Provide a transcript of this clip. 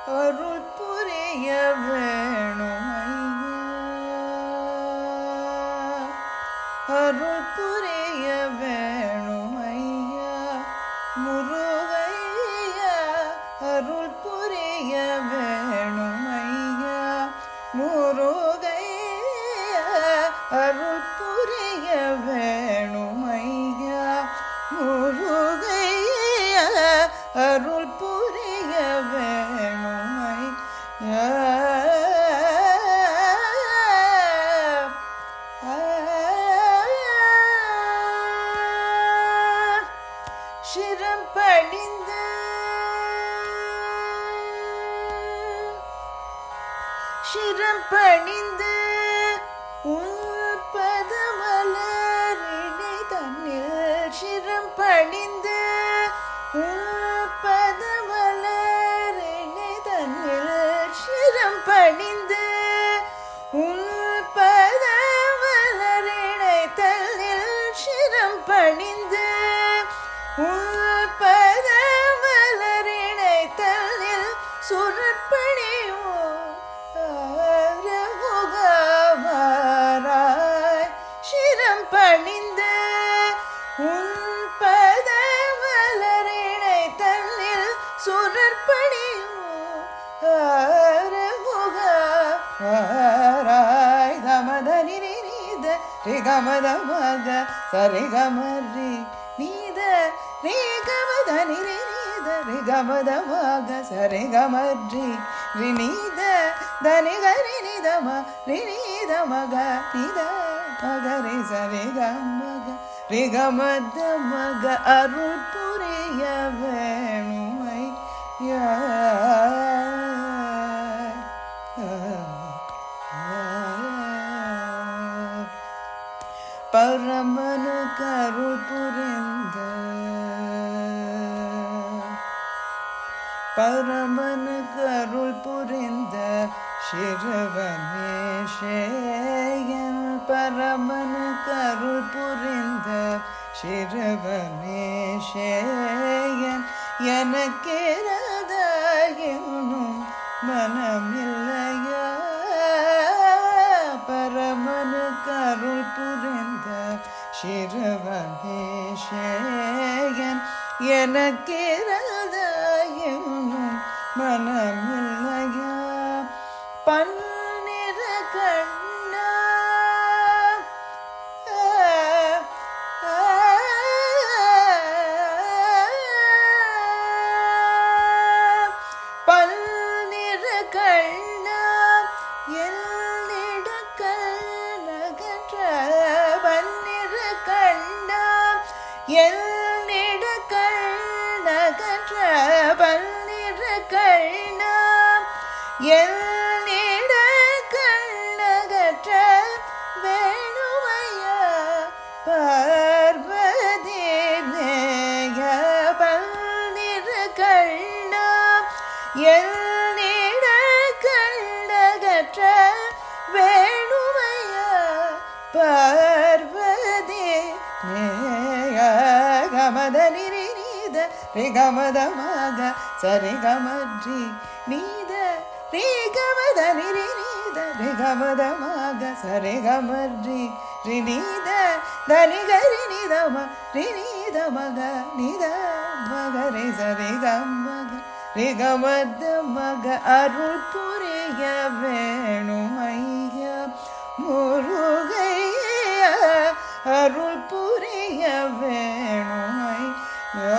அருள் புரிய வேணுமையா, அருள் புரிய வேணுமையா முருகையா, அருள் புரிய வேணுமையா முருகையா, அருள் புரிய வேணுமையா முருகையா, அருள் புரிய வேணுமையா. சிரம் படிந்து சிரம் பணிந்து பதமலரினை தன்னில், சிரம் பணிந்து பதமலரினை தன்னில், சிரம் பணிந்து பதமலரினை தன்னில், சிரம் பணிந்து பதமலரினை தன்னில் சுரற்பணியோ முகமாராய், சிரம் பணிந்து பதமலரினை தன்னில் சுரற்பணியோ முகமாராய். தமதனி நீத ரிகமத மக சரிகமரி நீத ரிகமதனி நீத ரிகமத மக சரிகமரி ரிநீத தனிகரி நிதம ரிநீத மக நித மகரி சரிகமக ரிகமத மக அருள் புரிய வேணுமையா. பரமனுக்கு அருள் புரிந்த, பரமனுக்கு அருள் புரிந்த சிறுவனேஷேயன், பரமனுக்கு அருள் புரிந்த சிறுவனேஷேயன், எனக்கிறத என்னும் மனமில்லையா. பரமனுக்கு அருள் புரிந்த சிறுவனேஷேயன், எனக்கிறத என்னும் மனமில்லையா. பன்னிற கண்ணா பன்னிற கண்ணா என்னிட கண்ணகற்ற, பன்னிற கண்ணா என்னிட கண்ணகற்ற, பன்னிற கண்ணா என்னிட கண்ணகற்ற வேணுமையா பார்வதி நேய. பன்னிற கண்ணா என்னிட கண்ணகற்ற வேணுமையா பார்வதி நேய. கமத நிரி நீத ரிகமத மக சரிகமரி நீத ரிகமத நிரி நீத ரிகமத மக சரிகமரி ரிநீத தனிகரி நிதம ரிநீத மக நித மகரி சரிகமக ரிகமத மக அருள் புரிய வேணுமையா முருகையா, அருள் புரிய வேணுமையா.